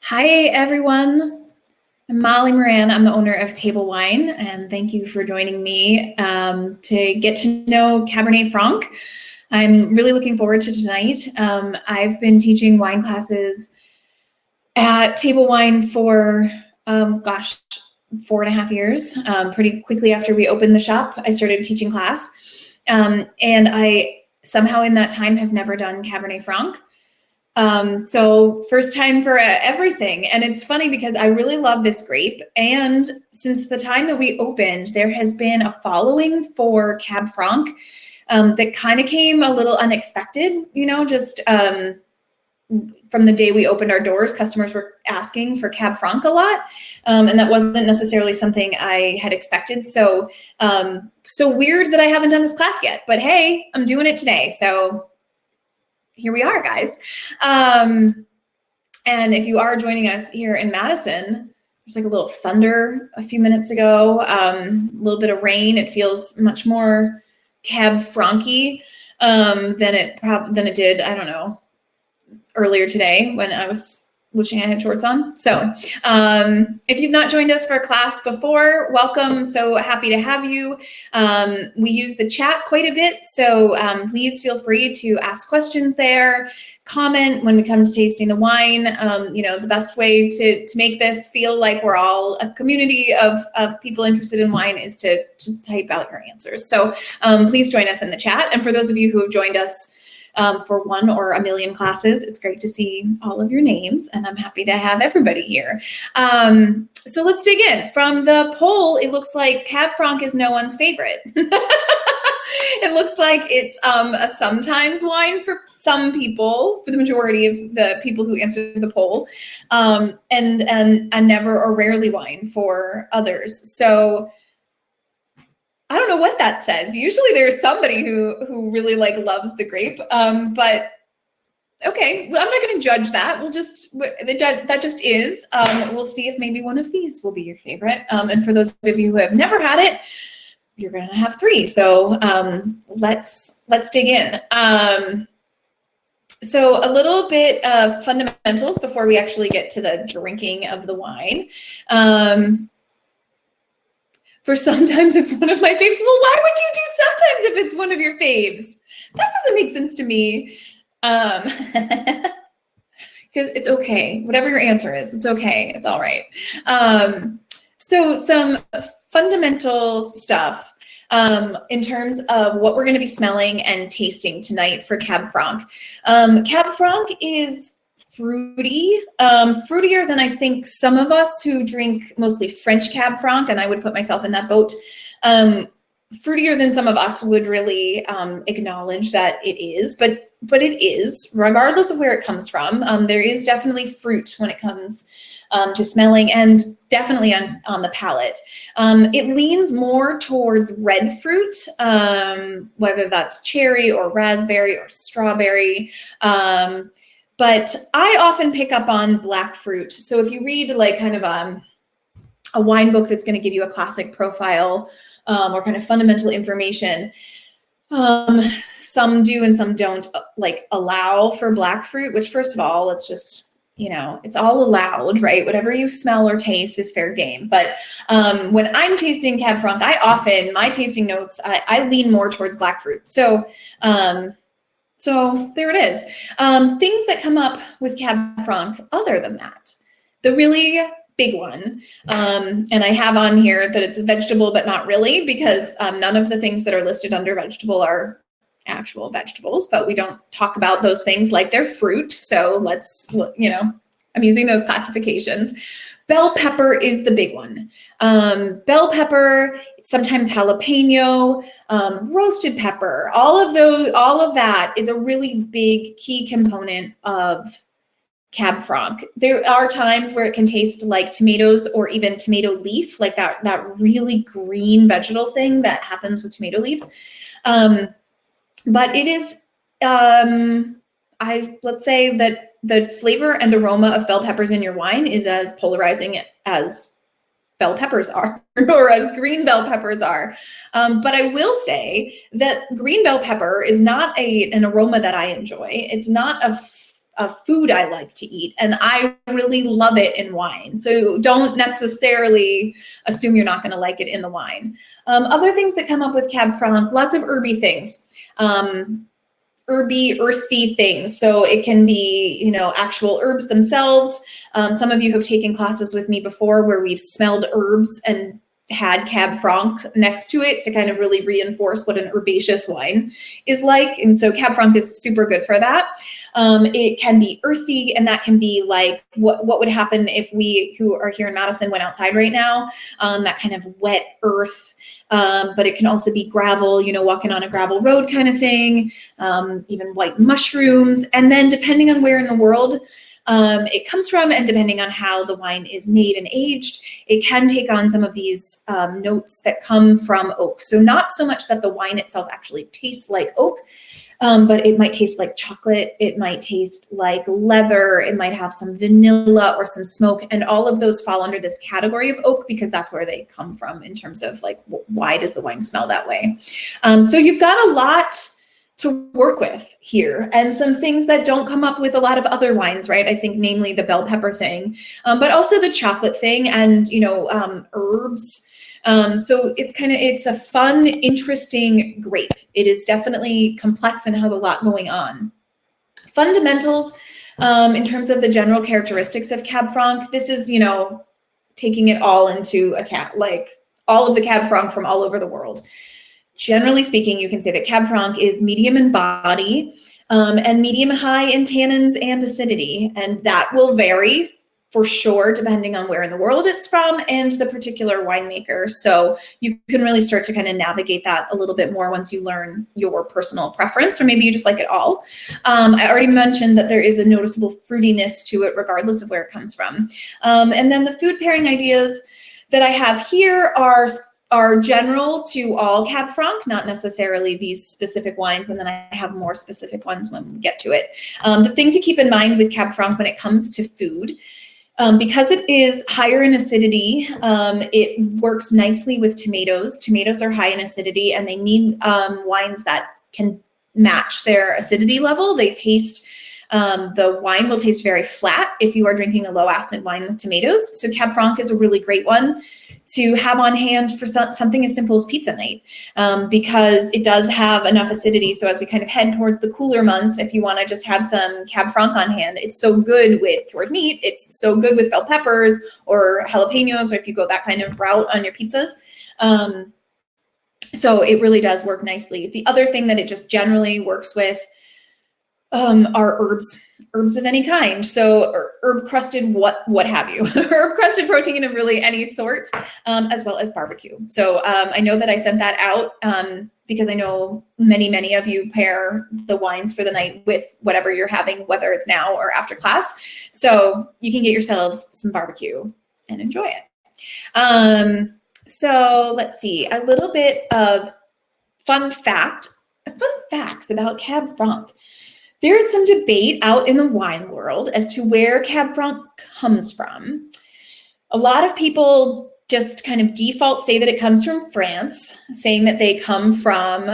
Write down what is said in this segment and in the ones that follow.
Hi, everyone. I'm Molly Moran. I'm the owner of Table Wine, and thank you for joining me to get to know Cabernet Franc. I'm really looking forward to tonight. I've been teaching wine classes at Table Wine for, 4.5 years. Pretty quickly after we opened the shop, I started teaching class. And I somehow in that time have never done Cabernet Franc. So first time for everything. And it's funny because I really love this grape. And since the time that we opened, there has been a following for Cab Franc that kind of came a little unexpected, just from the day we opened our doors, customers were asking for Cab Franc a lot. And that wasn't necessarily something I had expected. So, so weird that I haven't done this class yet, but hey, I'm doing it today. So here we are, guys. And if you are joining us here in Madison, there's like a little thunder a few minutes ago, a little bit of rain. It feels much more Cab Franc-y than it did, I don't know, earlier today when I was wishing I had shorts on. So if you've not joined us for a class before, welcome. So happy to have you. We use the chat quite a bit. So please feel free to ask questions there, comment when we come to tasting the wine. The best way to make this feel like we're all a community of people interested in wine is to type out your answers. So please join us in the chat. And for those of you who have joined us for one or a million classes, it's great to see all of your names, and I'm happy to have everybody here. So let's dig in. From the poll, it looks like Cab Franc is no one's favorite. It looks like it's a sometimes wine for some people, for the majority of the people who answered the poll, and a never or rarely wine for others. So I don't know what that says. Usually there's somebody who really loves the grape, but okay, well, I'm not going to judge that. That just is. We'll see if maybe one of these will be your favorite. And for those of you who have never had it, you're going to have three. So let's dig in. So a little bit of fundamentals before we actually get to the drinking of the wine. For sometimes it's one of my faves. Well, why would you do sometimes if it's one of your faves? That doesn't make sense to me. Because it's okay. Whatever your answer is, it's okay. It's all right. So some fundamental stuff in terms of what we're going to be smelling and tasting tonight for Cab Franc. Cab Franc is fruity, fruitier than I think some of us who drink mostly French Cab Franc, and I would put myself in that boat, fruitier than some of us would really acknowledge that it is, but it is, regardless of where it comes from. There is definitely fruit when it comes to smelling, and definitely on the palate. It leans more towards red fruit, whether that's cherry or raspberry or strawberry. But I often pick up on black fruit. So if you read kind of a wine book that's going to give you a classic profile or kind of fundamental information, some do and some don't allow for black fruit, which first of all, let's just, it's all allowed, right? Whatever you smell or taste is fair game. But when I'm tasting Cab Franc, my tasting notes, I lean more towards black fruit. So there it is. Things that come up with Cab Franc other than that. The really big one, and I have on here that it's a vegetable, but not really, because none of the things that are listed under vegetable are actual vegetables, but we don't talk about those things like they're fruit. So I'm using those classifications. Bell pepper is the big one. Bell pepper, sometimes jalapeno, roasted pepper, all of that is a really big key component of Cab Franc. There are times where it can taste like tomatoes or even tomato leaf, like that really green vegetal thing that happens with tomato leaves. But it is, let's say that the flavor and aroma of bell peppers in your wine is as polarizing as bell peppers are, or as green bell peppers are. But I will say that green bell pepper is not an aroma that I enjoy. It's not food I like to eat, and I really love it in wine. So don't necessarily assume you're not going to like it in the wine. Other things that come up with Cab Franc, lots of herby things. Herby, earthy things. So it can be, you know, actual herbs themselves. Some of you have taken classes with me before where we've smelled herbs and had Cab Franc next to it to kind of really reinforce what an herbaceous wine is like. And so Cab Franc is super good for that. It can be earthy, and that can be like what would happen if we who are here in Madison went outside right now, that kind of wet earth. But it can also be gravel, you know, walking on a gravel road kind of thing, even white mushrooms. And then depending on where in the world it comes from, and depending on how the wine is made and aged, it can take on some of these notes that come from oak. So not so much that the wine itself actually tastes like oak, but it might taste like chocolate. It might taste like leather. It might have some vanilla or some smoke, and all of those fall under this category of oak because that's where they come from in terms of like, why does the wine smell that way? So you've got a lot to work with here, and some things that don't come up with a lot of other wines, right? I think namely the bell pepper thing, but also the chocolate thing, and, you know, herbs. So it's a fun, interesting grape. It is definitely complex and has a lot going on. Fundamentals, in terms of the general characteristics of Cab Franc, this is, you know, taking it all into account, like all of the Cab Franc from all over the world. Generally speaking, you can say that Cab Franc is medium in body and medium high in tannins and acidity. And that will vary for sure, depending on where in the world it's from and the particular winemaker. So you can really start to kind of navigate that a little bit more once you learn your personal preference, or maybe you just like it all. I already mentioned that there is a noticeable fruitiness to it, regardless of where it comes from. And then the food pairing ideas that I have here are general to all Cab Franc, not necessarily these specific wines, and then I have more specific ones when we get to it. The thing to keep in mind with Cab Franc when it comes to food, because it is higher in acidity, it works nicely with tomatoes. Tomatoes are high in acidity, and they need wines that can match their acidity level. They taste, the wine will taste very flat if you are drinking a low acid wine with tomatoes. So Cab Franc is a really great one to have on hand for something as simple as pizza night, because it does have enough acidity. So as we kind of head towards the cooler months, if you want to just have some Cab Franc on hand, it's so good with cured meat. It's so good with bell peppers or jalapenos, or if you go that kind of route on your pizzas. So it really does work nicely. The other thing that it just generally works with are herbs of any kind. So herb crusted, what have you, herb crusted protein of really any sort, as well as barbecue. So I know that I sent that out because I know many of you pair the wines for the night with whatever you're having, whether it's now or after class. So you can get yourselves some barbecue and enjoy it. So let's see, a little bit of fun facts about Cab Franc. There is some debate out in the wine world as to where Cab Franc comes from. A lot of people just kind of default say that it comes from France, saying that they comes from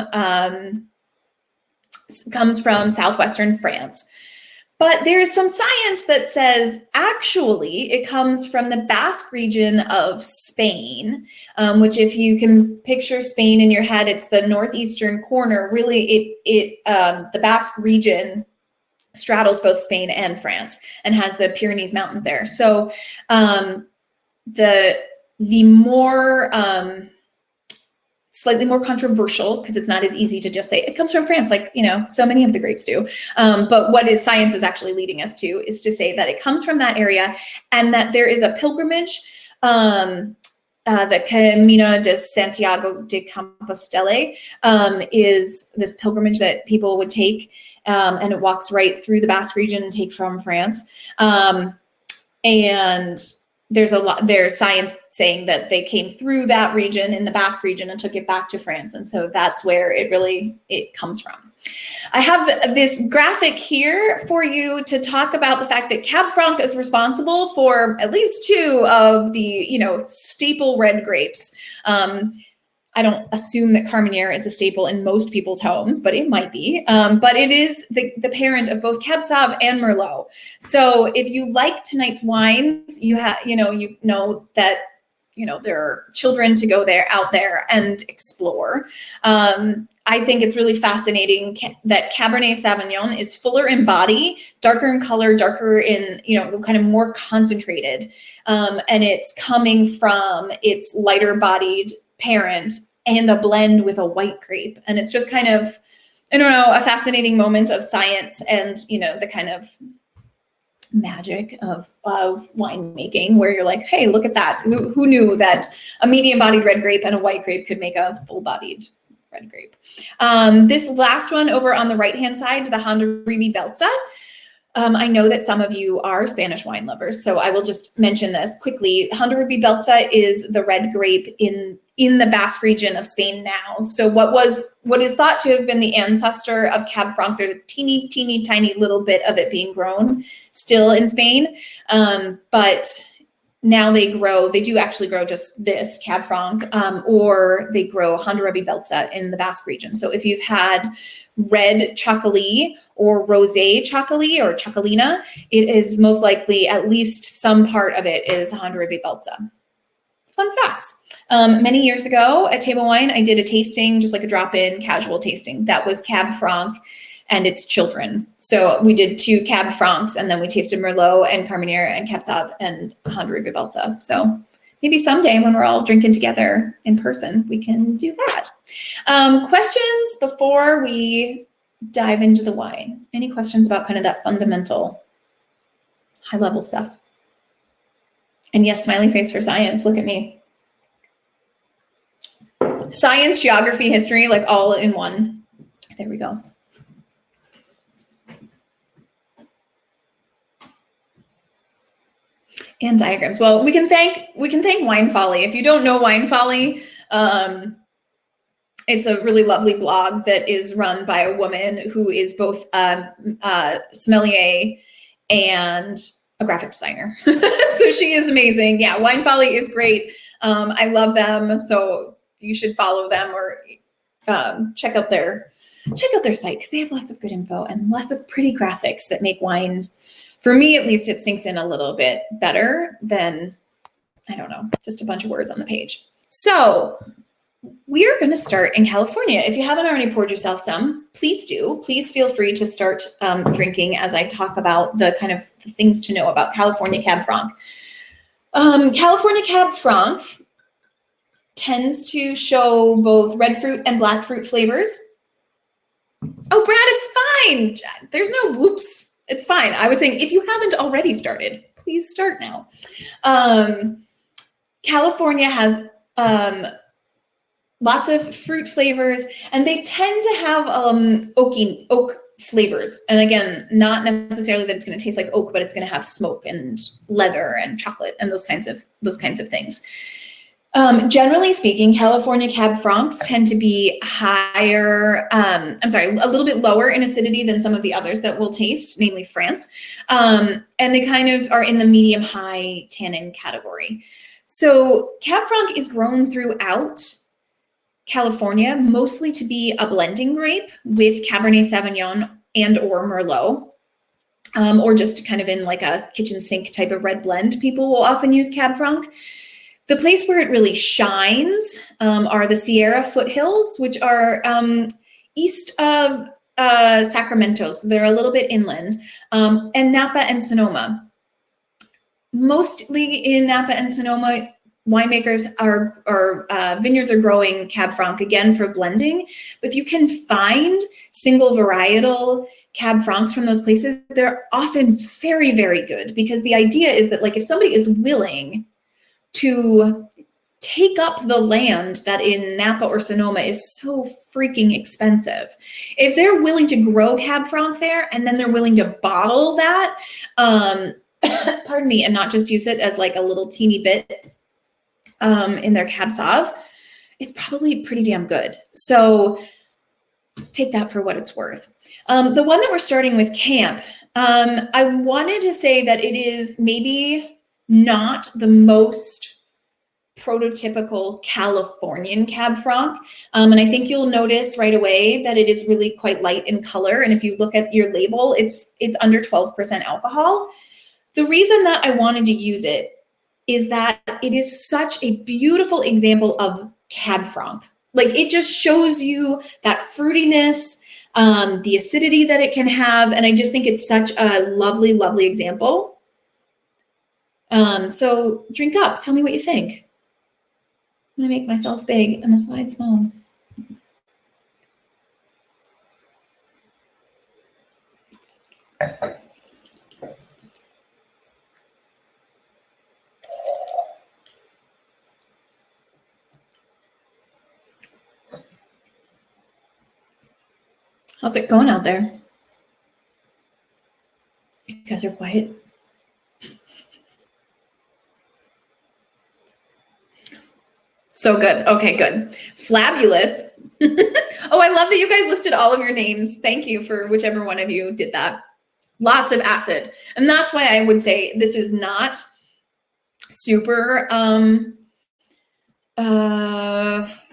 southwestern France. But there is some science that says actually it comes from the Basque region of Spain, which, if you can picture Spain in your head, it's the northeastern corner. Really, the Basque region straddles both Spain and France and has the Pyrenees Mountains there. So the more slightly more controversial, because it's not as easy to just say it comes from France, like, you know, so many of the grapes do. But what science is actually leading us to is to say that it comes from that area, and that there is a pilgrimage, the Camino de Santiago de Compostela, is this pilgrimage that people would take, and it walks right through the Basque region and take from France. And there's science saying that they came through that region in the Basque region and took it back to France. And so that's where it comes from. I have this graphic here for you to talk about the fact that Cab Franc is responsible for at least two of the, staple red grapes. I don't assume that Carmenere is a staple in most people's homes, but it might be. But it is the parent of both Cab Sauv and Merlot. So if you like tonight's wines, you know that there are children to go out there and explore. I think it's really fascinating that Cabernet Sauvignon is fuller in body, darker in color, darker in, kind of more concentrated. And it's coming from its lighter bodied parent and a blend with a white grape. And it's just kind of, I don't know, a fascinating moment of science and, the kind of magic of winemaking, where you're like, hey, look at that. Who knew that a medium-bodied red grape and a white grape could make a full-bodied red grape? This last one over on the right-hand side, the Honda Ribes Belza. I know that some of you are Spanish wine lovers, so I will just mention this quickly. Honda Ribes Belza is the red grape in the Basque region of Spain now. So what is thought to have been the ancestor of Cab Franc, there's a teeny, teeny, tiny little bit of it being grown still in Spain. But now they do actually grow just this Cab Franc, or they grow Honda Ribes Belza in the Basque region. So if you've had red chocolat or rosé chocolat or chocolina, it is most likely at least some part of it is Honda Ribes Belza. Fun facts. Many years ago at Table Wine, I did a tasting, just like a drop-in casual tasting. That was Cab Franc and its children. So we did 2 Cab Francs, and then we tasted Merlot and Carmenere and Cab Sauv and Honda Ribes Belza. So maybe someday when we're all drinking together in person, we can do that. Questions before we dive into the wine? Any questions about kind of that fundamental high-level stuff? And yes, smiley face for science. Look at me. Science, geography, history, like all in one. There we go. And diagrams. Well, we can thank Wine Folly. If you don't know Wine Folly, it's a really lovely blog that is run by a woman who is both a sommelier and a graphic designer. So she is amazing. Yeah, Wine Folly is great. I love them. So you should follow them or check out their site, because they have lots of good info and lots of pretty graphics that make wine, for me at least, it sinks in a little bit better than, I don't know, just a bunch of words on the page. So we are going to start in California. If you haven't already poured yourself some, please do. Please feel free to start drinking as I talk about the kind of things to know about California Cab Franc. California Cab Franc tends to show both red fruit and black fruit flavors. Oh, Brad, it's fine. There's no whoops. It's fine. I was saying, if you haven't already started, please start now. California has lots of fruit flavors, and they tend to have oak flavors. And again, not necessarily that it's going to taste like oak, but it's going to have smoke and leather and chocolate and those kinds of things. Generally speaking, California Cab Francs tend to be higher, a little bit lower in acidity than some of the others that we'll taste, namely France. And they kind of are in the medium-high tannin category. So Cab Franc is grown throughout California, mostly to be a blending grape with Cabernet Sauvignon and or Merlot. Or just kind of in like a kitchen sink type of red blend. People will often use Cab Franc. The place where it really shines are the Sierra foothills, which are east of Sacramento. So they're a little bit inland, and Napa and Sonoma. Mostly in Napa and Sonoma, winemakers or vineyards are growing Cab Franc, again, for blending. But if you can find single varietal Cab Francs from those places, they're often very, very good, because the idea is that, like, if somebody is willing to take up the land that in Napa or Sonoma is so freaking expensive, if they're willing to grow Cab Franc there and then they're willing to bottle that, pardon me, and not just use it as like a little teeny bit in their Cab Sauv, it's probably pretty damn good. So take that for what it's worth. The one that we're starting with, Camp, I wanted to say that it is maybe not the most prototypical Californian Cab Franc. And I think you'll notice right away that it is really quite light in color. And if you look at your label, it's under 12% alcohol. The reason that I wanted to use it is that it is such a beautiful example of Cab Franc. Like, it just shows you that fruitiness, the acidity that it can have. And I just think it's such a lovely, lovely example. So drink up. Tell me what you think. I'm gonna make myself big and the slide small. How's it going out there? You guys are quiet. So good. Okay, good. Flabulous. Oh, I love that you guys listed all of your names. Thank you for whichever one of you did that. Lots of acid. And that's why I would say this is not super,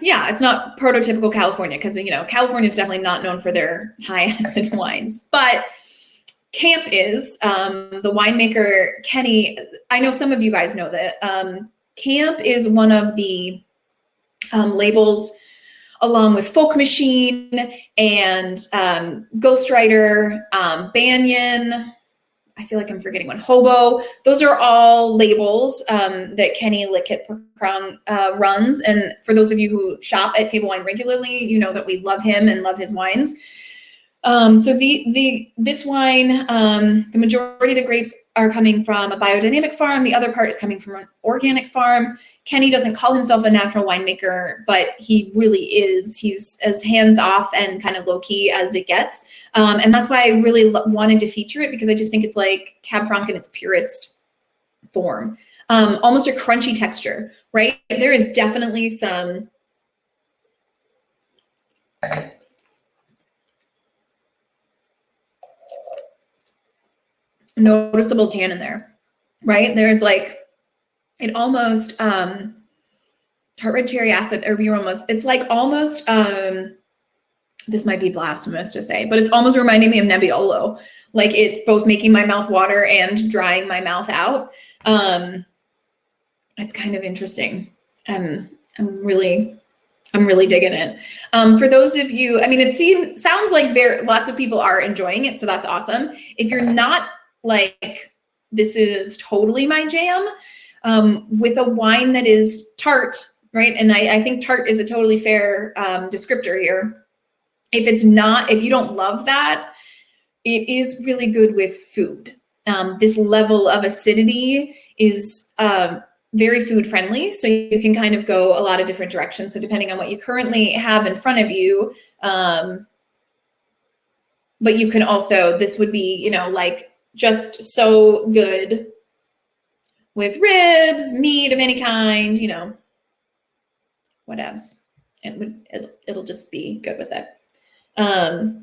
yeah, it's not prototypical California, because, you know, California is definitely not known for their high acid wines, but Camp is. The winemaker, Kenny, I know some of you guys know that. Camp is one of the labels, along with Folk Machine and Ghostwriter, Banyan. I feel like I'm forgetting one. Hobo. Those are all labels that Kenny Lickett runs. And for those of you who shop at Table Wine regularly, you know that we love him and love his wines. So this wine, the majority of the grapes are coming from a biodynamic farm. The other part is coming from an organic farm. Kenny doesn't call himself a natural winemaker, but he really is. He's as hands-off and kind of low-key as it gets. And that's why I really wanted to feature it, because I just think it's like Cab Franc in its purest form. Almost a crunchy texture, right? There is definitely some noticeable tannin there, right? There's like, it almost, tart red cherry acid aromas. It's like almost, this might be blasphemous to say, but it's almost reminding me of Nebbiolo. Like, it's both making my mouth water and drying my mouth out. It's kind of interesting. I'm really digging it. For those of you, I mean, sounds like lots of people are enjoying it, so that's awesome. If you're not like, this is totally my jam, with a wine that is tart, right? And I think tart is a totally fair descriptor here. If you don't love that, it is really good with food. This level of acidity is very food friendly, so you can kind of go a lot of different directions. So depending on what you currently have in front of you, but you can also, this would be, you know, like, just so good with ribs, meat of any kind, you know, whatevs. It'll just be good with it. A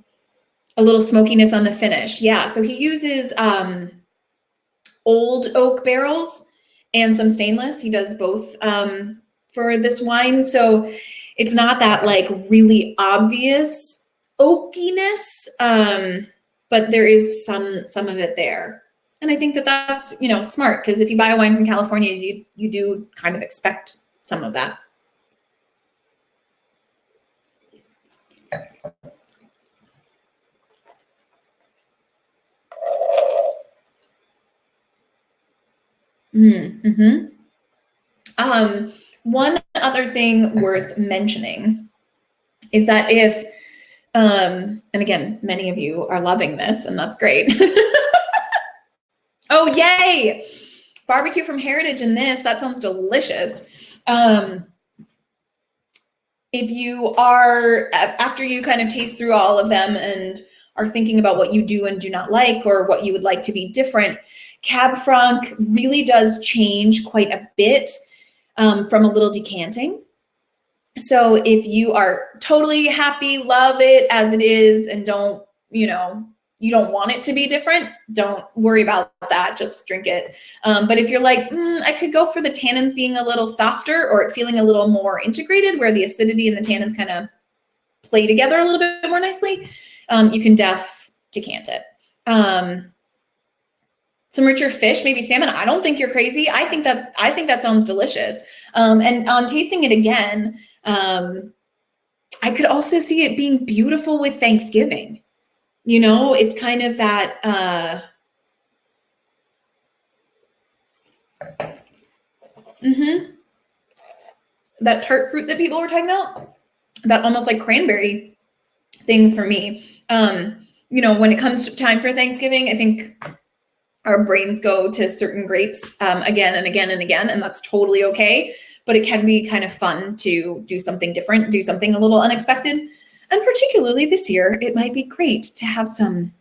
little smokiness on the finish. Yeah, so he uses old oak barrels and some stainless. He does both for this wine. So it's not that like really obvious oakiness, but there is some of it there. And I think that that's, you know, smart, because if you buy a wine from California, you do kind of expect some of that. One other thing worth mentioning is that if, and again, many of you are loving this, and that's great. Oh, yay! Barbecue from Heritage in this, that sounds delicious. If you are, after you kind of taste through all of them and are thinking about what you do and do not like, or what you would like to be different, Cab Franc really does change quite a bit from a little decanting. So if you are totally happy, love it as it is, and don't, you know, you don't want it to be different, don't worry about that. Just drink it. But if you're like, I could go for the tannins being a little softer or it feeling a little more integrated where the acidity and the tannins kind of play together a little bit more nicely, you can decant it. Some richer fish, maybe salmon. I don't think you're crazy. I think that sounds delicious. And on tasting it again, I could also see it being beautiful with Thanksgiving. You know, it's kind of that, that tart fruit that people were talking about, that almost like cranberry thing for me. You know, when it comes to time for Thanksgiving, I think our brains go to certain grapes again and again and again, and that's totally okay. But it can be kind of fun to do something different, do something a little unexpected. And particularly this year, it might be great to have some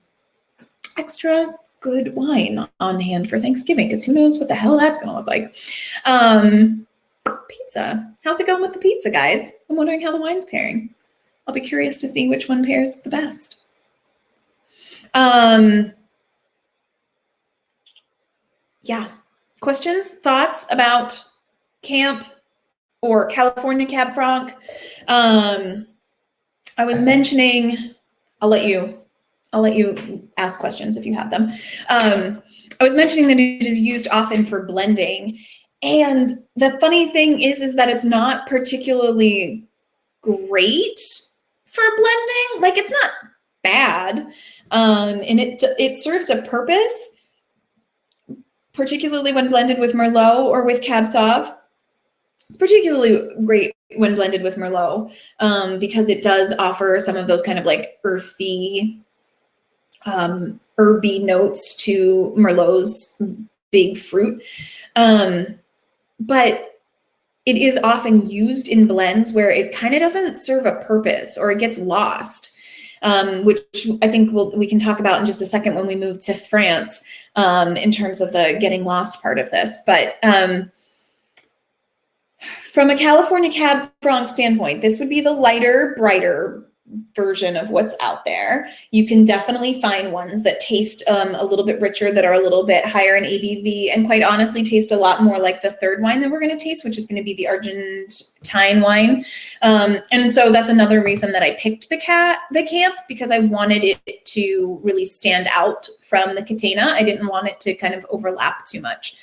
extra good wine on hand for Thanksgiving, because who knows what the hell that's going to look like. Pizza. How's it going with the pizza, guys? I'm wondering how the wine's pairing. I'll be curious to see which one pairs the best. Yeah. Questions, thoughts about camp or California Cab Franc? I was mentioning, I'll let you ask questions if you have them. I was mentioning that it is used often for blending. And the funny thing is that it's not particularly great for blending. Like, it's not bad. And it serves a purpose, particularly when blended with Merlot or with Cab Sauv. It's particularly great when blended with Merlot because it does offer some of those kind of like earthy, herby notes to Merlot's big fruit. But it is often used in blends where it kind of doesn't serve a purpose or it gets lost, which I think we can talk about in just a second when we move to France in terms of the getting lost part of this. But from a California Cab Franc standpoint, this would be the lighter, brighter version of what's out there. You can definitely find ones that taste a little bit richer, that are a little bit higher in ABV, and quite honestly taste a lot more like the third wine that we're going to taste, which is going to be the Argentine wine. And so that's another reason that I picked the camp, because I wanted it to really stand out from the Catena. I didn't want it to kind of overlap too much.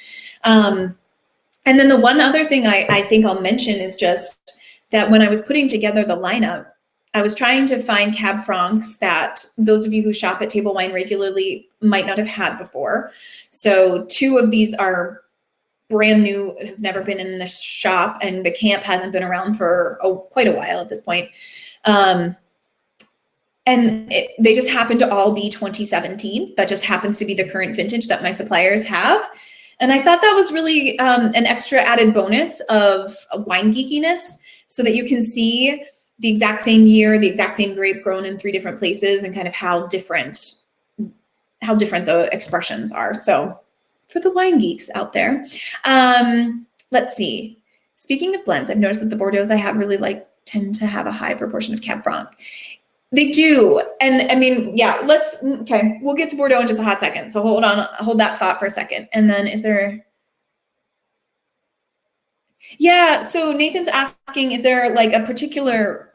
And then the one other thing I think I'll mention is just that when I was putting together the lineup, I was trying to find Cab Francs that those of you who shop at Table Wine regularly might not have had before. So 2 of these are brand new, have never been in the shop, and the camp hasn't been around for quite a while at this point. And they just happen to all be 2017. That just happens to be the current vintage that my suppliers have. And I thought that was really an extra added bonus of wine geekiness, so that you can see the exact same year, the exact same grape grown in 3 different places, and kind of how different the expressions are. So for the wine geeks out there, let's see. Speaking of blends, I've noticed that the Bordeaux I have really tend to have a high proportion of Cab Franc. They do. And I mean, yeah, okay, we'll get to Bordeaux in just a hot second. So hold that thought for a second. And then yeah, so Nathan's asking, is there like a particular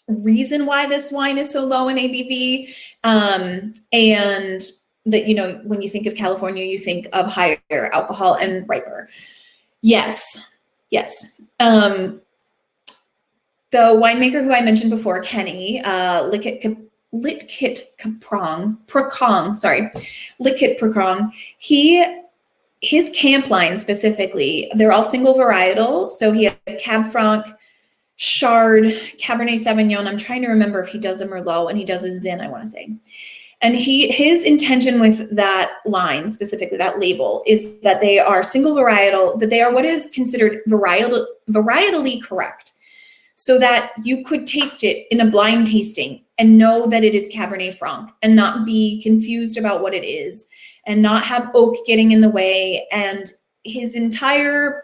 reason why this wine is so low in ABV? And that, you know, when you think of California, you think of higher alcohol and riper. Yes. The winemaker who I mentioned before, Kenny, Litkit Prokong, his camp line specifically, they're all single varietal. So he has Cab Franc, Chard, Cabernet Sauvignon. I'm trying to remember if he does a Merlot, and he does a Zin, I want to say. And his intention with that line, specifically that label, is that they are single varietal, that they are what is considered varietally correct, so that you could taste it in a blind tasting and know that it is Cabernet Franc and not be confused about what it is and not have oak getting in the way. And his entire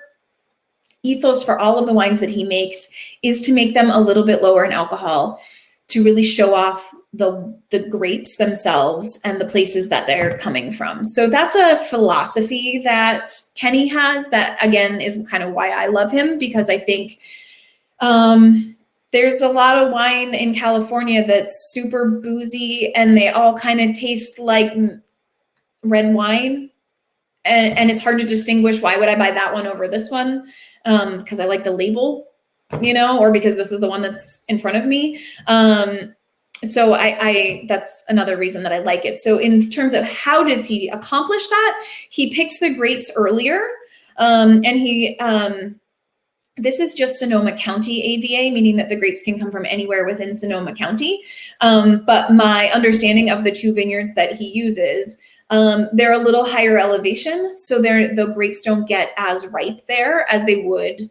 ethos for all of the wines that he makes is to make them a little bit lower in alcohol, to really show off the grapes themselves and the places that they're coming from. So that's a philosophy that Kenny has that, again, is kind of why I love him, because I think there's a lot of wine in California that's super boozy and they all kind of taste like red wine. And it's hard to distinguish, why would I buy that one over this one? Because I like the label, or because this is the one that's in front of me. So I that's another reason that I like it. So in terms of how does he accomplish that, he picks the grapes earlier, and he this is just Sonoma County AVA, meaning that the grapes can come from anywhere within Sonoma County. But my understanding of the 2 vineyards that he uses, they're a little higher elevation, so the grapes don't get as ripe there as they would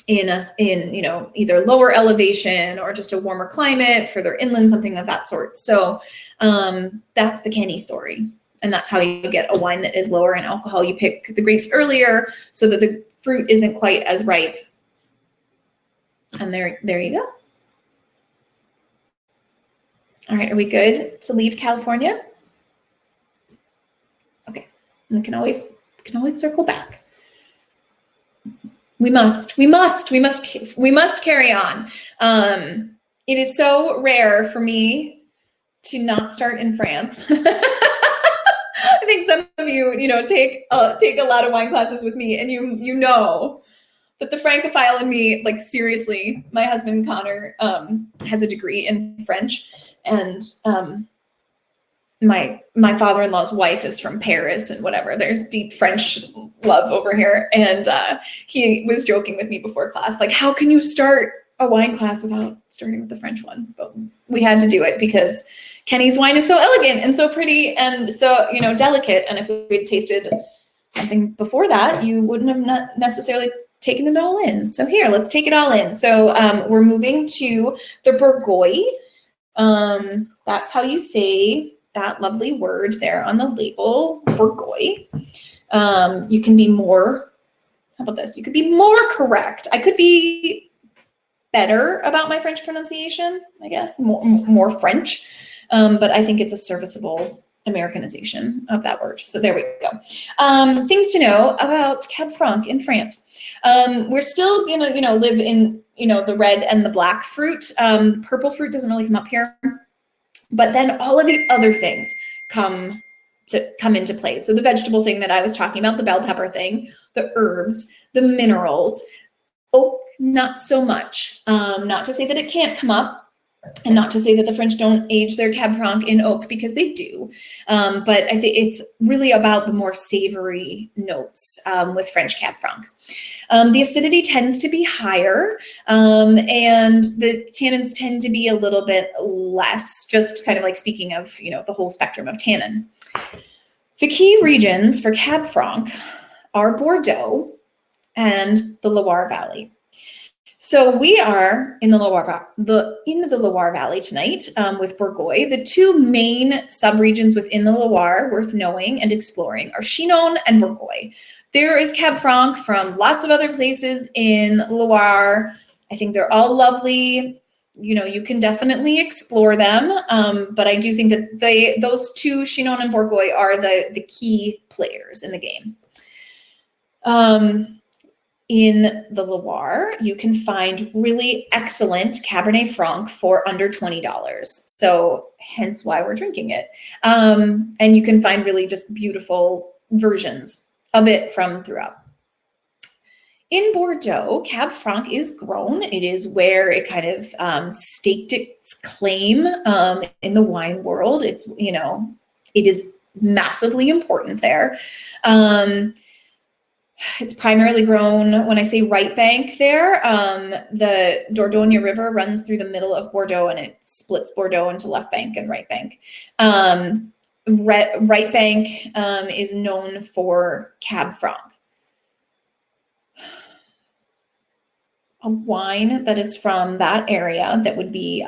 in either lower elevation or just a warmer climate, further inland, something of that sort. So that's the Kenny story. And that's how you get a wine that is lower in alcohol. You pick the grapes earlier so that the fruit isn't quite as ripe. And there you go. All right, are we good to leave California? Okay, and we can always circle back. We must carry on. It is so rare for me to not start in France. I think some of you, take a lot of wine classes with me, and you know that the Francophile in me, like, seriously, my husband Connor has a degree in French, and my father-in-law's wife is from Paris and whatever. There's deep French love over here. And he was joking with me before class, like, how can you start a wine class without starting with the French one? But we had to do it because Kenny's wine is so elegant and so pretty and so, delicate. And if we had tasted something before that, you wouldn't have necessarily taken it all in. So here, let's take it all in. So we're moving to the Bourgogne. That's how you say that lovely word there on the label, Bourgogne. You can be more, how about this? You could be more correct. I could be better about my French pronunciation, I guess, more French. But I think it's a serviceable Americanization of that word. So there we go. Things to know about Cab Franc in France. We're still going to, live in, the red and the black fruit. Purple fruit doesn't really come up here. But then all of the other things come into play. So the vegetable thing that I was talking about, the bell pepper thing, the herbs, the minerals, oak, not so much. Not to say that it can't come up, and not to say that the French don't age their Cab Franc in oak, because they do. But I think it's really about the more savory notes with French Cab Franc. The acidity tends to be higher, and the tannins tend to be a little bit less, just kind of like speaking of, the whole spectrum of tannin. The key regions for Cab Franc are Bordeaux and the Loire Valley. So we are in the Loire Valley tonight with Bourgogne. The 2 main subregions within the Loire worth knowing and exploring are Chinon and Bourgogne. There is Cab Franc from lots of other places in Loire. I think they're all lovely. You can definitely explore them. But I do think that those 2, Chinon and Bourgogne, are the key players in the game. In the Loire, you can find really excellent Cabernet Franc for under $20. So hence why we're drinking it. And you can find really just beautiful versions of it from throughout. In Bordeaux, Cab Franc is grown. It is where it kind of staked its claim in the wine world. It's, it is massively important there. It's primarily grown, when I say right bank there, the Dordogne River runs through the middle of Bordeaux, and it splits Bordeaux into left bank and right bank. Right bank is known for Cab Franc. A wine that is from that area that would be,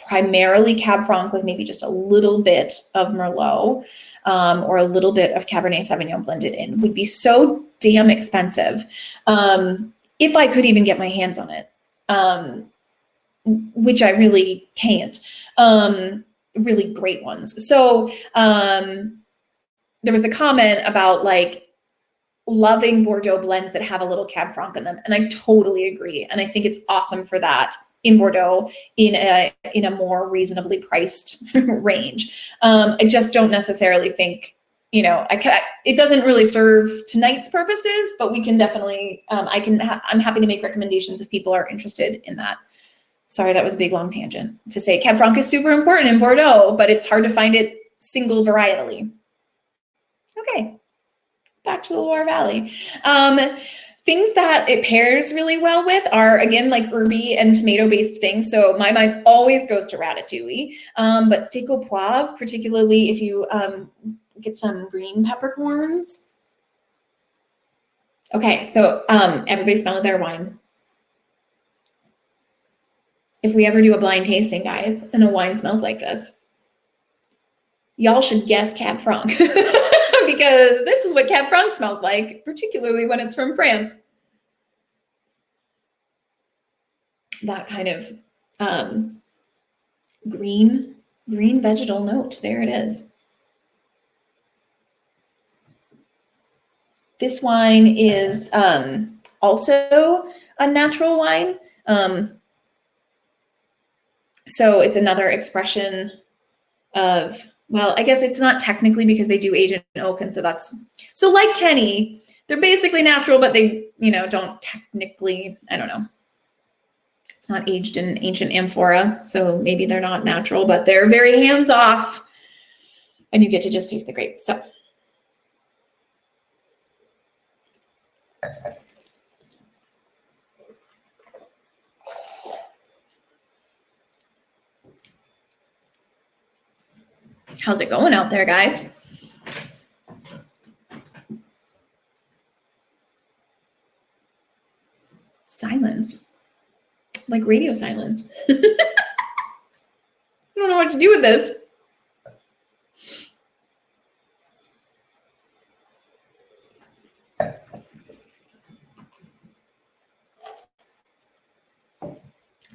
primarily Cab Franc with maybe just a little bit of Merlot or a little bit of Cabernet Sauvignon blended in would be so damn expensive if I could even get my hands on it. which I really can't. Really great ones. So there was the comment about like loving Bordeaux blends that have a little Cab Franc in them. And I totally agree. And I think it's awesome for that in Bordeaux in a more reasonably priced range. I just don't necessarily think, it doesn't really serve tonight's purposes, but we can definitely, I'm happy to make recommendations if people are interested in that. Sorry, that was a big long tangent to say Cab Franc is super important in Bordeaux, but it's hard to find it single varietally. Okay. Back to the Loire Valley. Things that it pairs really well with are, again, like herby and tomato-based things. So my mind always goes to ratatouille, but steak au poivre, particularly if you get some green peppercorns. Okay, so everybody smell their wine. If we ever do a blind tasting, guys, and a wine smells like this, y'all should guess Cab Franc. Because this is what Cab Franc smells like, particularly when it's from France. That kind of green vegetal note. There it is. This wine is also a natural wine. So it's another expression of, well, I guess it's not technically because they do age in oak. And so like Kenny, they're basically natural, but they, don't technically, I don't know. It's not aged in ancient amphora. So maybe they're not natural, but they're very hands off and you get to just taste the grape. So. How's it going out there, guys? Silence. Like radio silence. I don't know what to do with this.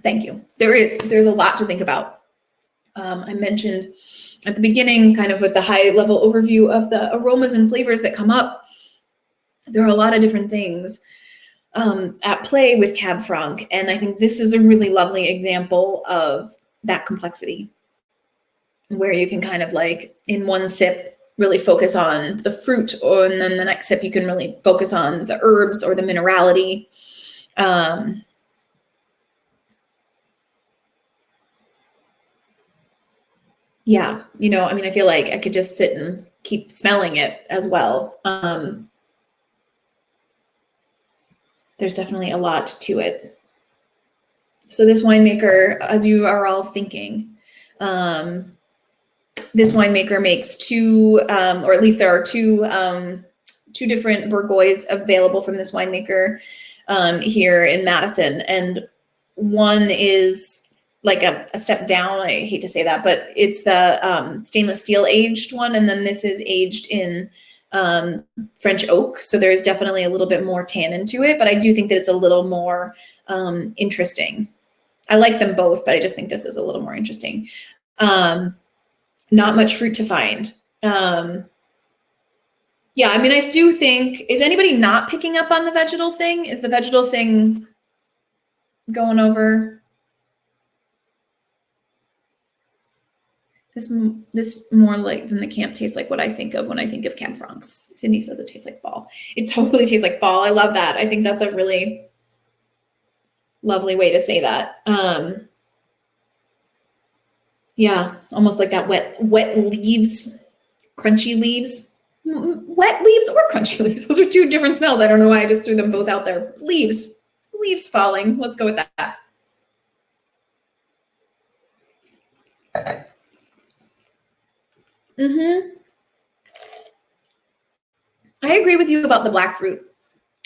Thank you. There's a lot to think about. I mentioned at the beginning, kind of with the high level overview of the aromas and flavors that come up, there are a lot of different things at play with Cab Franc. And I think this is a really lovely example of that complexity, where you can kind of like in one sip really focus on the fruit, and then the next sip you can really focus on the herbs or the minerality. Yeah, I feel like I could just sit and keep smelling it as well. There's definitely a lot to it. So this winemaker, as you are all thinking, this winemaker makes two, or at least there are two different Bourgois available from this winemaker here in Madison. And one is like a step down. I hate to say that, but it's the stainless steel aged one. And then this is aged in French oak. So there's definitely a little bit more tannin to it, but I do think that it's a little more interesting. I like them both, but I just think this is a little more interesting. Not much fruit to find. Yeah, I do think, is anybody not picking up on the vegetal thing? Is the vegetal thing going over? This more like than the camp tastes like what I think of when I think of Cab Francs. Cindy says it tastes like fall. It totally tastes like fall. I love that. I think that's a really lovely way to say that. Yeah, almost like that wet leaves, crunchy leaves. Wet leaves or crunchy leaves. Those are two different smells. I don't know why I just threw them both out there. Leaves falling. Let's go with that. I agree with you about the black fruit.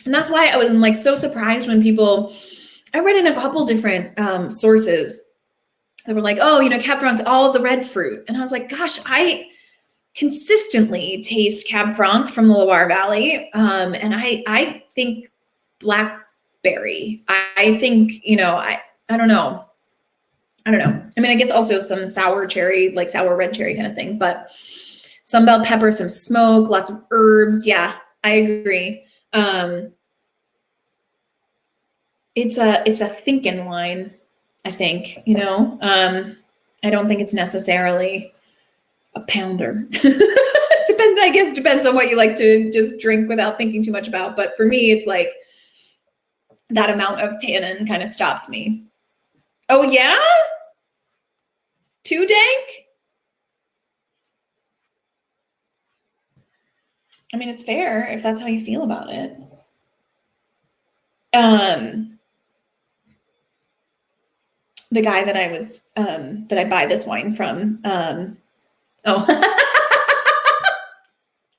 And that's why I was like so surprised when I read in a couple different sources that were like, oh, Cab Franc's all the red fruit. And I was like, gosh, I consistently taste Cab Franc from the Loire Valley. And I think black berry. I think, you know, I don't know. I don't know. I mean, I guess also some sour cherry, like sour red cherry kind of thing, but some bell pepper, some smoke, lots of herbs. Yeah, I agree. It's a thinking wine, I think, you know. I don't think it's necessarily a pounder. Depends on what you like to just drink without thinking too much about. But for me, it's like that amount of tannin kind of stops me. Oh yeah? Too dank? I mean, it's fair if that's how you feel about it. The guy that I was that I buy this wine from. Oh,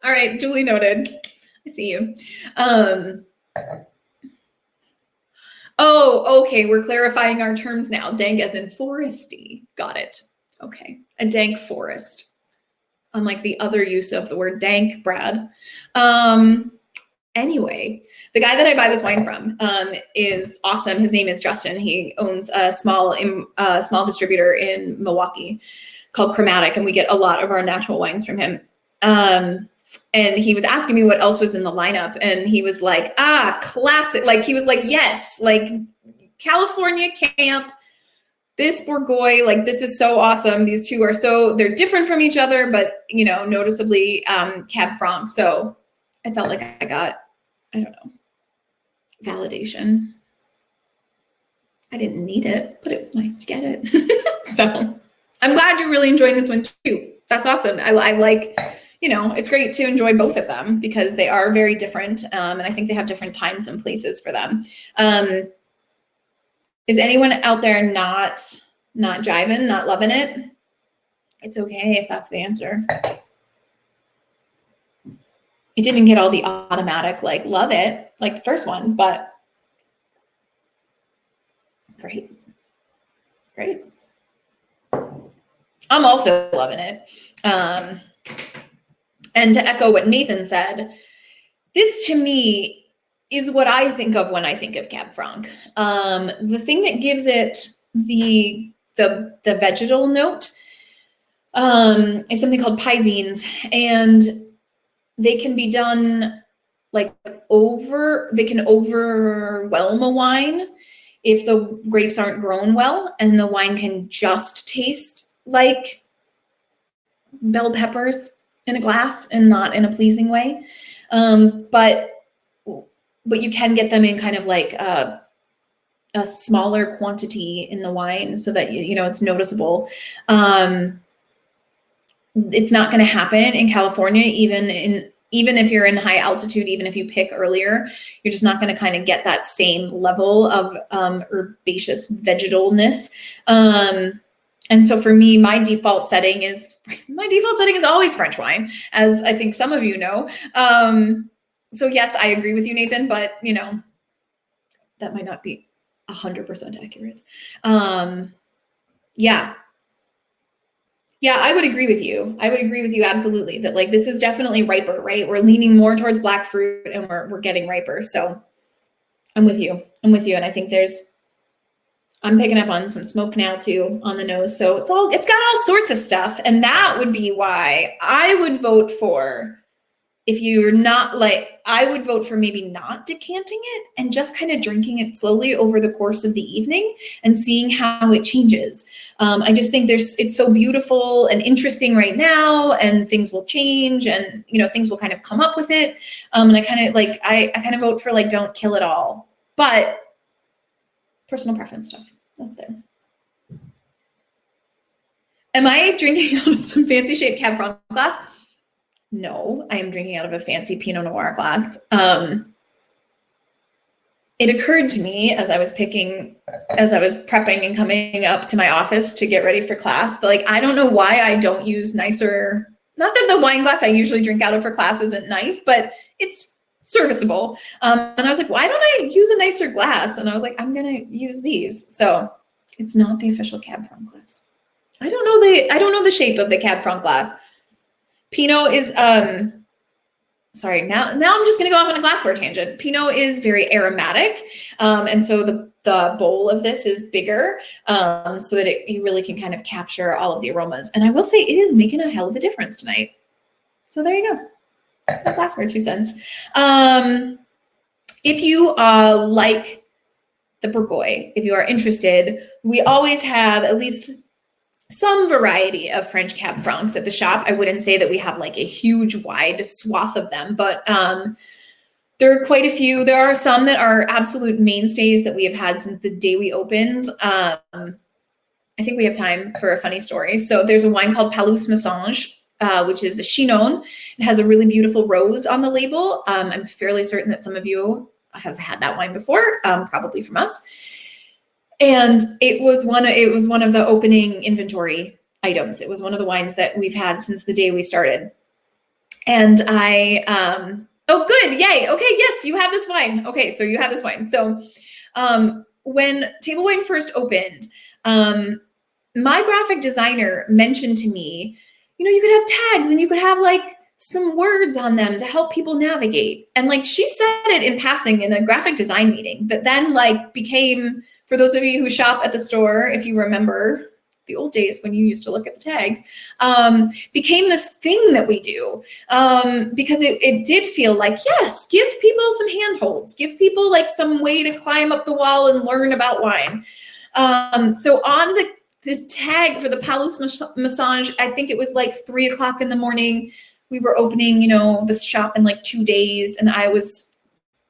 all right, duly noted. I see you. Oh, okay. We're clarifying our terms now. Dank as in foresty. Got it. Okay, a dank forest. Unlike the other use of the word dank, Brad. Anyway, the guy that I buy this wine from is awesome. His name is Justin. He owns a small distributor in Milwaukee called Chromatic, and we get a lot of our natural wines from him. And he was asking me what else was in the lineup, and he was like, classic. Like, he was like, yes, like California camp, this Bourgogne, like, this is so awesome. These two are they're different from each other, but, you know, noticeably Cab Franc. So I felt like I got, I don't know, validation. I didn't need it, but it was nice to get it. So I'm glad you're really enjoying this one too. That's awesome. I like, you know, it's great to enjoy both of them because they are very different. And I think they have different times and places for them. Is anyone out there not jiving, not loving it? It's okay if that's the answer. It didn't get all the automatic, like, love it, like the first one, but great. Great. I'm also loving it. And to echo what Nathan said, this to me is what I think of when I think of Cab Franc. The thing that gives it the vegetal note is something called piscenes, and they can be done like they can overwhelm a wine if the grapes aren't grown well, and the wine can just taste like bell peppers in a glass and not in a pleasing way. But you can get them in kind of like a smaller quantity in the wine so that, you know, it's noticeable. It's not going to happen in California, even if you're in high altitude, even if you pick earlier, you're just not going to kind of get that same level of herbaceous vegetalness. And so for me, my default setting is always French wine, as I think some of you know. So yes, I agree with you, Nathan, but, you know, that might not be 100% accurate. Yeah, I would agree with you. I would agree with you absolutely that, like, this is definitely riper, right? We're leaning more towards black fruit and we're getting riper. So I'm with you. And I think I'm picking up on some smoke now too on the nose. So it's got all sorts of stuff. And that would be why I would vote for, if you're not like, I would vote for maybe not decanting it and just kind of drinking it slowly over the course of the evening and seeing how it changes. I just think it's so beautiful and interesting right now, and things will change, and, you know, things will kind of come up with it. And I kind of vote for, like, don't kill it all, but personal preference stuff. That's there. Am I drinking out of some fancy shaped Cab Franc glass? No, I am drinking out of a fancy Pinot Noir glass. It occurred to me as I was prepping and coming up to my office to get ready for class, that, like, I don't know why I don't use nicer, not that the wine glass I usually drink out of for class isn't nice, but it's serviceable. And I was like, why don't I use a nicer glass? And I was like, I'm going to use these. So it's not the official Cab Franc glass. I don't know the shape of the Cab Franc glass. Pinot is, sorry, now I'm just going to go off on a glassware tangent. Pinot is very aromatic. And so the bowl of this is bigger so that you really can kind of capture all of the aromas. And I will say it is making a hell of a difference tonight. So there you go. My glassware 2 cents. If you like the Bourgogne, if you are interested, we always have at least some variety of French Cab Francs at the shop. I wouldn't say that we have like a huge wide swath of them, but there are quite a few. There are some that are absolute mainstays that we have had since the day we opened. I think we have time for a funny story. So there's a wine called Palus Messange, which is a Chinon. It has a really beautiful rose on the label. I'm fairly certain that some of you have had that wine before, probably from us. And it was one of the opening inventory items. It was one of the wines that we've had since the day we started. And oh, good, yay. Okay, yes, you have this wine. Okay, so you have this wine. So when Table Wine first opened, my graphic designer mentioned to me, you could have tags and you could have like some words on them to help people navigate. And like she said it in passing in a graphic design meeting that then like became, for those of you who shop at the store, if you remember the old days when you used to look at the tags, became this thing that we do because it did feel like, yes, give people some handholds, give people like some way to climb up the wall and learn about wine. So on the tag for the Palus Messange, I think it was like 3 o'clock in the morning. We were opening, this shop in like 2 days, and I was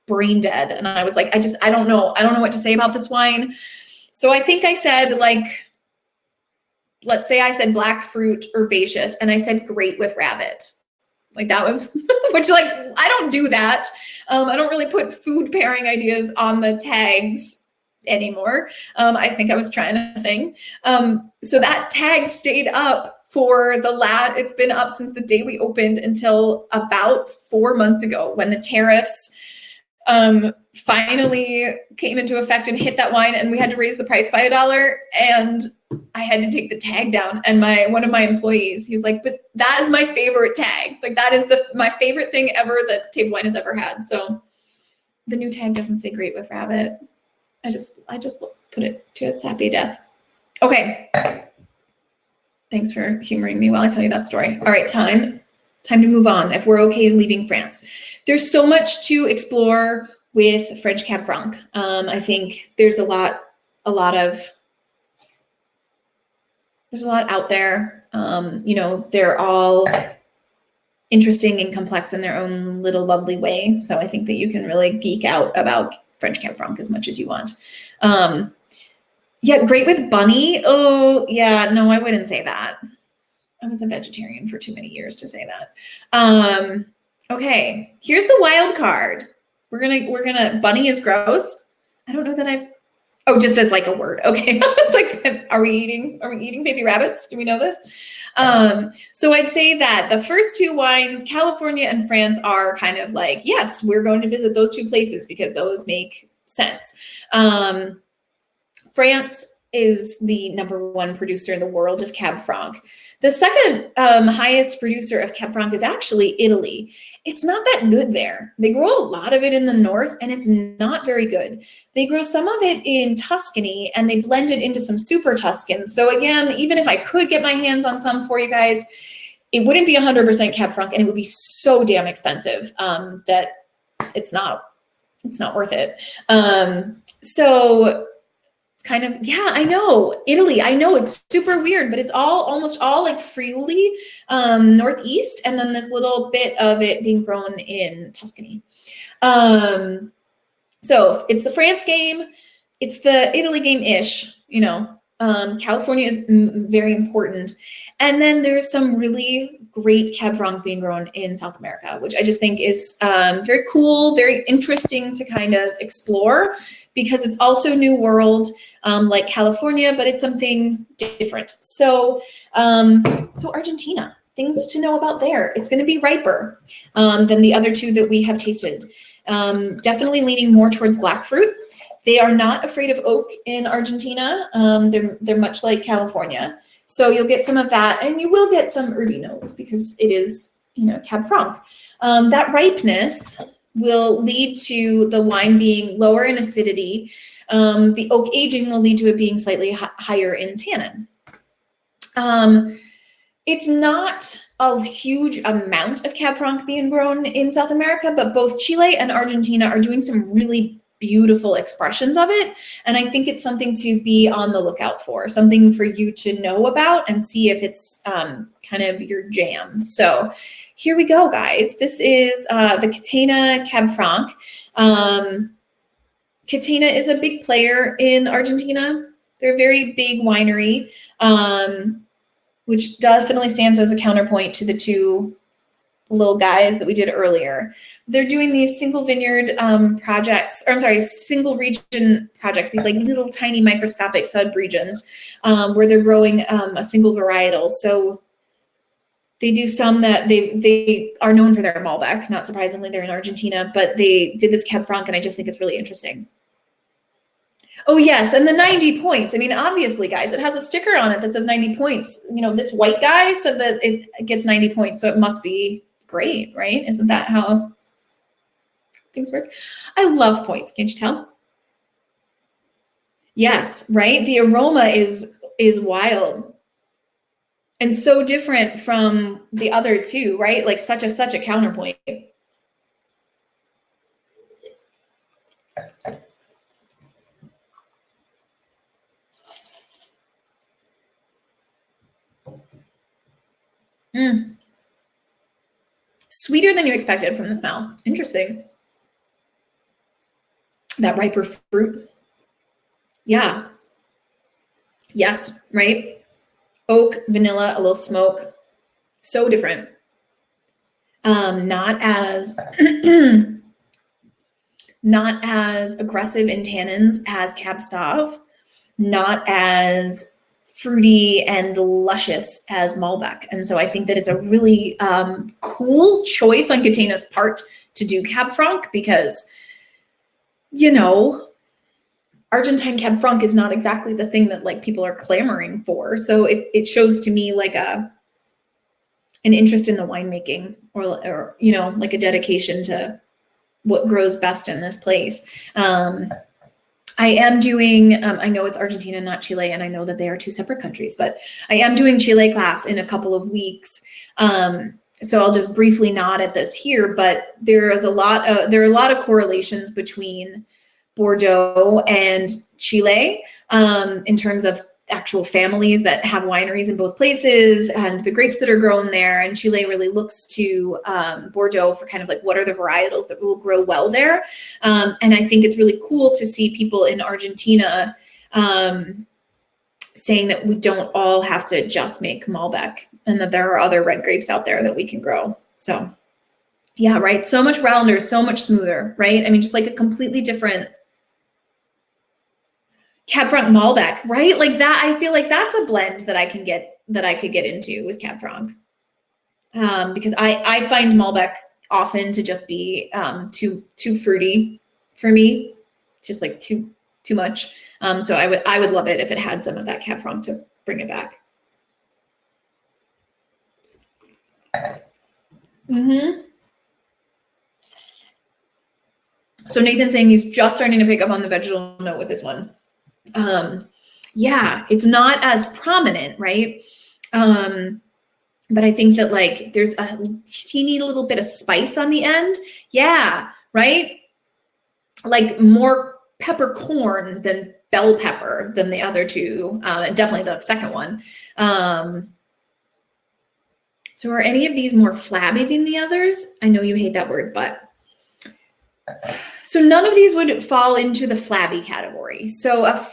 brain dead. And I was like, I don't know what to say about this wine. So I think I said like, let's say I said black fruit herbaceous, and I said great with rabbit. Like that was, which like, I don't do that. I don't really put food pairing ideas on the tags anymore. I think I was trying a thing. So that tag stayed up for it's been up since the day we opened until about 4 months ago when the tariffs finally came into effect and hit that wine, and we had to raise the price by $1, and I had to take the tag down. And one of my employees, he was like, but that is my favorite tag. Like that is my favorite thing ever that Table Wine has ever had. So the new tag doesn't say great with rabbit. I just put it to its happy death. Okay. Thanks for humoring me while I tell you that story. All right, time to move on. If we're okay leaving France, there's so much to explore with French Cab Franc. I think there's a lot out there. They're all interesting and complex in their own little lovely way. So I think that you can really geek out about French Cab Franc as much as you want. Yeah, great with bunny. Oh, yeah, no, I wouldn't say that. I was a vegetarian for too many years to say that. Okay, here's the wild card. We're gonna bunny is gross. I don't know that just as like a word. Okay. It's like, are we eating baby rabbits? Do we know this? So I'd say that the first 2 wines, California and France, are kind of like, yes, we're going to visit those 2 places because those make sense. France is the #1 producer in the world of Cab Franc. The second highest producer of Cab Franc is actually Italy. It's not that good there. They grow a lot of it in the north, and it's not very good. They grow some of it in Tuscany, and they blend it into some super Tuscans. So again, even if I could get my hands on some for you guys, it wouldn't be 100% Cab Franc, and it would be so damn expensive that it's not worth it. So it's kind of, yeah, I know. Italy, I know it's super weird, but it's almost all like Friuli, northeast, and then this little bit of it being grown in Tuscany. So it's the France game, it's the Italy game-ish, California is very important. And then there's some really great Cab Franc being grown in South America, which I just think is very cool, very interesting to kind of explore because it's also New World, like California, but it's something different. So Argentina, things to know about there. It's going to be riper than the other 2 that we have tasted. Definitely leaning more towards black fruit. They are not afraid of oak in Argentina. They're much like California. So you'll get some of that, and you will get some herby notes because it is, Cab Franc. That ripeness will lead to the wine being lower in acidity. The oak aging will lead to it being slightly higher in tannin. It's not a huge amount of Cab Franc being grown in South America, but both Chile and Argentina are doing some really beautiful expressions of it. And I think it's something to be on the lookout for, something for you to know about and see if it's kind of your jam. So here we go, guys. This is the Catena Cab Franc. Catena is a big player in Argentina. They're a very big winery, which definitely stands as a counterpoint to the two little guys that we did earlier. They're doing these single vineyard projects, or I'm sorry, single region projects, these like little tiny microscopic sub-regions where they're growing a single varietal. So they do some that they are known for their Malbec, not surprisingly, they're in Argentina, but they did this Cab Franc and I just think it's really interesting. Oh yes, and the 90 points. I mean, obviously, guys, it has a sticker on it that says 90 points. You know, this white guy said that it gets 90 points, so it must be great, right? Isn't that how things work? I love points, can't you tell? Yes, right? The aroma is wild and so different from the other two, right? Like such a counterpoint. Sweeter than you expected from the smell. Interesting. That riper fruit. Yeah. Yes, right? Oak, vanilla, a little smoke. So different. Not as not as aggressive in tannins as Cab Sauv. Not as fruity and luscious as Malbec. And so I think that it's a really cool choice on Catena's part to do Cab Franc because, you know, Argentine Cab Franc is not exactly the thing that like people are clamoring for. So it shows to me like an interest in the winemaking or, you know, like a dedication to what grows best in this place. I am doing, I know it's Argentina, not Chile, and I know that they are two separate countries, but I am doing Chile class in a couple of weeks. So I'll just briefly nod at this here, but there are a lot of correlations between Bordeaux and Chile in terms of actual families that have wineries in both places and the grapes that are grown there. And Chile really looks to Bordeaux for kind of like what are the varietals that will grow well there. And I think it's really cool to see people in Argentina saying that we don't all have to just make Malbec and that there are other red grapes out there that we can grow. So yeah, right. So much rounder, so much smoother, right? I mean, just like a completely different Cab Franc Malbec, right? Like that, I feel like that's a blend that I could get into with Cab Franc. Because I find Malbec often to just be too fruity for me, just like too much. So I would love it if it had some of that Cab Franc to bring it back. So Nathan's saying he's just starting to pick up on the vegetable note with this one. Yeah, it's not as prominent, right? But I think that like there's a teeny little bit of spice on the end. Yeah, right? Like more peppercorn than bell pepper than the other two, and definitely the second one. So are any of these more flabby than the others? I know you hate that word, but so none of these would fall into the flabby category. So a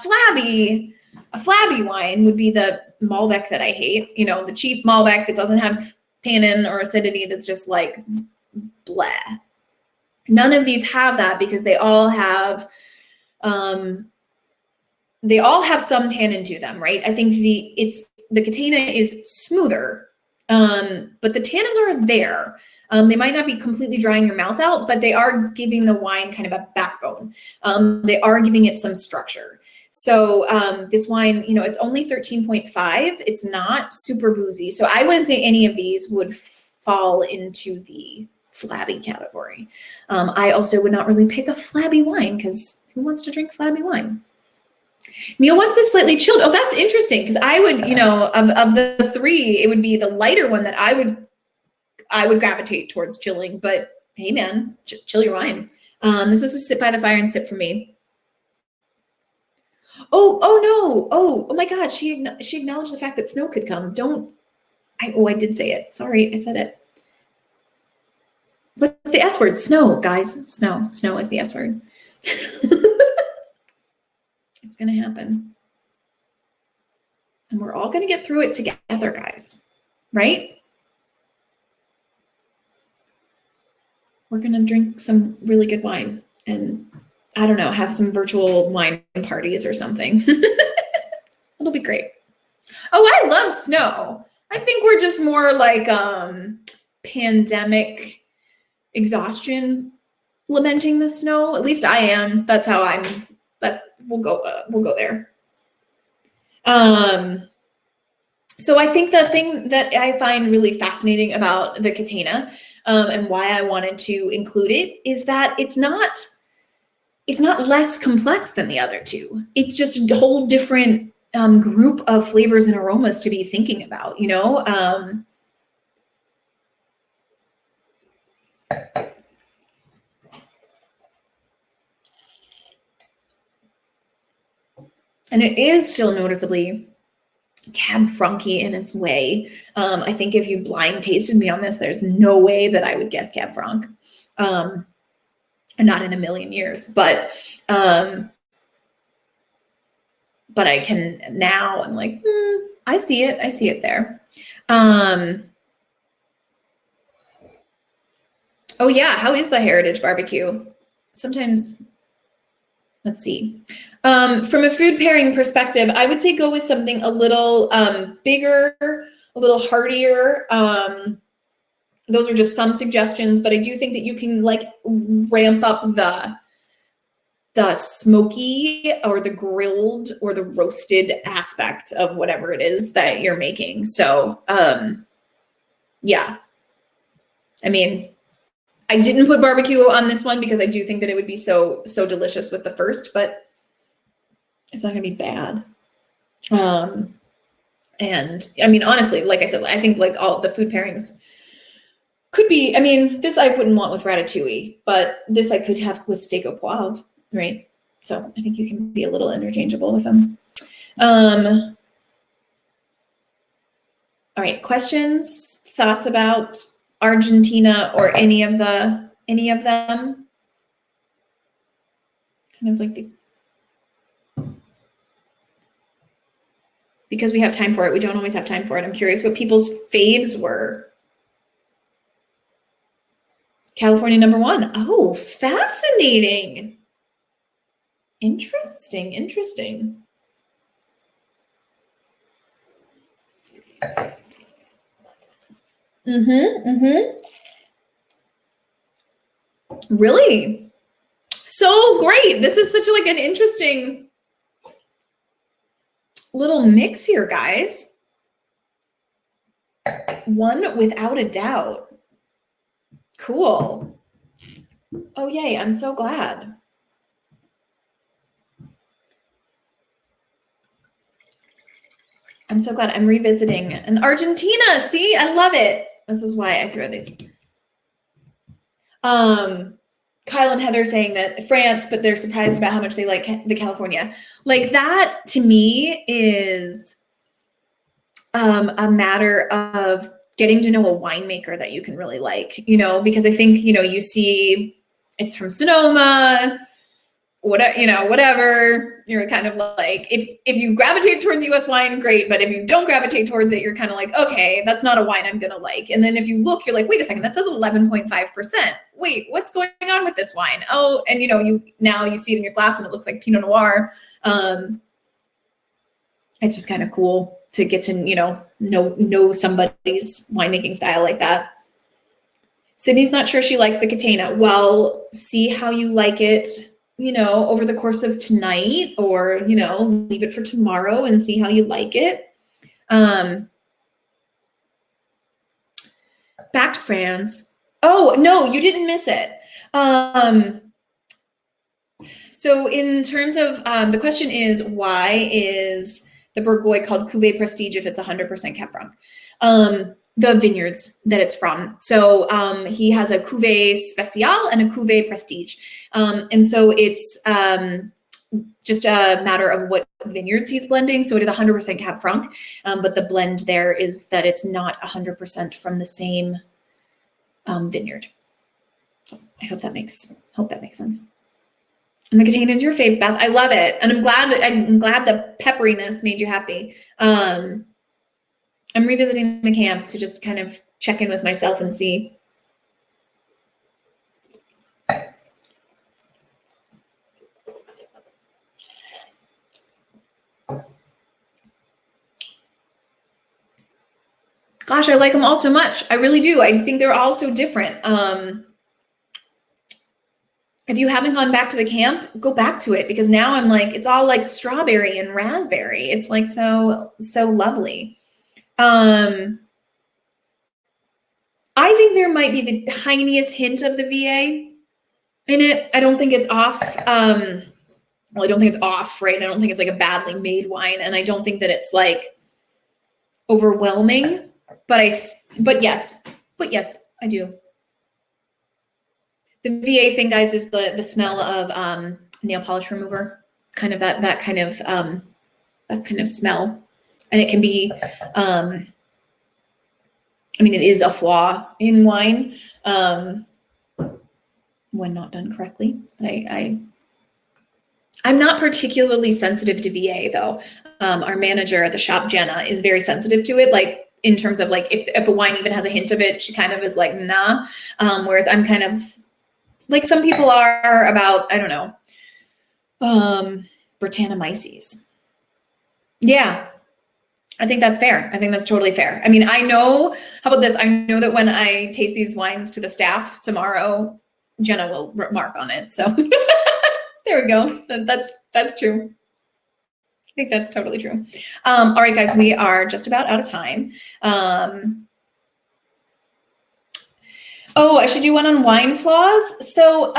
flabby wine would be the Malbec that I hate, you know, the cheap Malbec that doesn't have tannin or acidity that's just like bleh. None of these have that because they all have some tannin to them, right? I think the Catena is smoother, but the tannins are there. They might not be completely drying your mouth out, but they are giving the wine kind of a backbone. They are giving it some structure. So this wine, it's only 13.5. It's not super boozy. So I wouldn't say any of these would fall into the flabby category. I also would not really pick a flabby wine because who wants to drink flabby wine? Neil wants this slightly chilled. Oh, that's interesting because I would, of the three, it would be the lighter one that I would gravitate towards chilling. But hey, man, chill your wine. This is a sit by the fire and sip for me. Oh no! Oh my God! She acknowledged the fact that snow could come. I did say it. Sorry, I said it. What's the S word? Snow, guys. Snow. Snow is the S word. It's going to happen. And we're all going to get through it together, guys. Right? We're going to drink some really good wine and, I don't know, have some virtual wine parties or something. It'll be great. Oh, I love snow. I think we're just more like pandemic exhaustion lamenting the snow. At least I am. That's how we'll go there. So I think the thing that I find really fascinating about the Catena, and why I wanted to include it is that it's not less complex than the other two. It's just a whole different group of flavors and aromas to be thinking about, And it is still noticeably Cab Franc-y in its way. I think if you blind tasted me on this, there's no way that I would guess Cab Franc. And not in a million years, but I can now, I'm like, I see it there. Oh yeah, how is the Heritage Barbecue? Sometimes, let's see. From a food pairing perspective, I would say go with something a little bigger, a little heartier. Those are just some suggestions, but I do think that you can like ramp up the smoky or the grilled or the roasted aspect of whatever it is that you're making. So, yeah. I mean, I didn't put barbecue on this one because I do think that it would be so delicious with the first, but it's not going to be bad. And I mean, honestly, like I said, I think like all the food pairings could be, I mean, this I wouldn't want with ratatouille, but this I could have with steak au poivre, right? So I think you can be a little interchangeable with them. All right, questions, thoughts about Argentina or any of them? Kind of like because we have time for it. We don't always have time for it. I'm curious what people's faves were. California #1. Oh, fascinating. Interesting. Really? So great. This is such like an interesting little mix here, guys. One without a doubt. Cool. Oh, yay. I'm so glad. I'm so glad I'm revisiting an Argentina. See, I love it. This is why I throw these. Kyle and Heather saying that France, but they're surprised about how much they like the California. Like that to me is a matter of getting to know a winemaker that you can really like, because I think, you see it's from Sonoma, whatever, you're kind of like, if you gravitate towards US wine, great. But if you don't gravitate towards it, you're kind of like, okay, that's not a wine I'm going to like. And then if you look, you're like, wait a second, that says 11.5%. Wait, what's going on with this wine? Oh, and you see it in your glass and it looks like Pinot Noir. It's just kind of cool to get to, know somebody's winemaking style like that. Sydney's not sure she likes the Catena. Well, see how you like it, over the course of tonight, or, leave it for tomorrow and see how you like it. back to France. Oh, no, you didn't miss it. So in terms of, the question is, why is the Bourgogne called Cuvée Prestige if it's 100% Cab Franc? The vineyards that it's from. So he has a Cuvée Spécial and a Cuvée Prestige. And so it's just a matter of what vineyards he's blending. So it is 100% Cab Franc, but the blend there is that it's not 100% from the same vineyard. So I hope that makes sense. And the container is your fave, Beth. I love it, and I'm glad the pepperiness made you happy. I'm revisiting the camp to just kind of check in with myself and see. Gosh, I like them all so much. I really do. I think they're all so different. If you haven't gone back to the camp, go back to it, because now I'm like, it's all like strawberry and raspberry. It's like so lovely. I think there might be the tiniest hint of the VA in it. I don't think it's off. Well, I don't think it's off, right? I don't think it's like a badly made wine, and I don't think that it's like overwhelming. But yes, I do. The VA thing, guys, is the smell of nail polish remover, kind of that kind of smell, and it can be. I mean, it is a flaw in wine when not done correctly. But I'm not particularly sensitive to VA though. Our manager at the shop, Jenna, is very sensitive to it. Like in terms of like if a wine even has a hint of it, she kind of is like nah. Whereas I'm kind of like some people are about, I don't know, Brettanomyces. Yeah. I think that's fair. I think that's totally fair. I mean, I know, how about this? I know that when I taste these wines to the staff tomorrow, Jenna will mark on it. So there we go. That's true. I think that's totally true. All right, guys, we are just about out of time. Oh, I should do one on wine flaws. So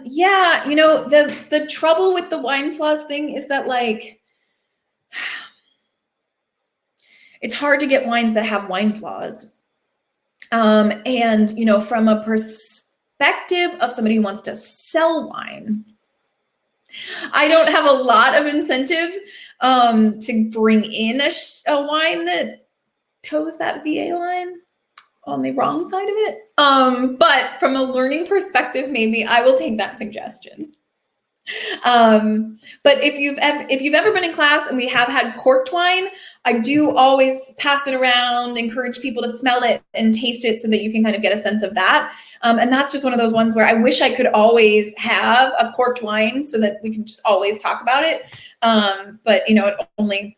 yeah, you know, the trouble with the wine flaws thing is that like, it's hard to get wines that have wine flaws. And, you know, from a perspective of somebody who wants to sell wine, I don't have a lot of incentive to bring in a wine that toes that VA line on the wrong side of it. But from a learning perspective, maybe I will take that suggestion. But if you've ever been in class and we have had corked wine, I do always pass it around, encourage people to smell it and taste it so that you can kind of get a sense of that. And that's just one of those ones where I wish I could always have a corked wine so that we can just always talk about it. But you know, it only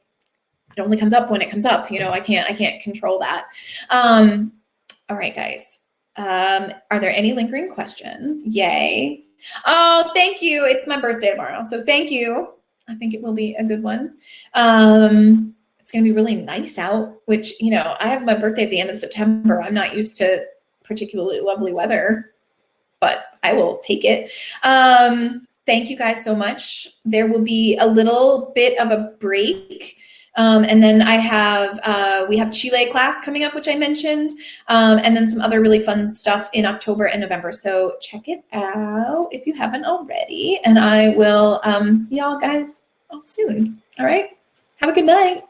comes up when it comes up. You know, I can't control that. All right, guys. Are there any lingering questions? Yay. Oh, thank you. It's my birthday tomorrow. So thank you. I think it will be a good one. It's going to be really nice out, which, you know, I have my birthday at the end of September. I'm not used to particularly lovely weather, but I will take it. Thank you guys so much. There will be a little bit of a break. And then we have Chile class coming up, which I mentioned, and then some other really fun stuff in October and November. So check it out if you haven't already, and I will see y'all guys all soon. All right. Have a good night.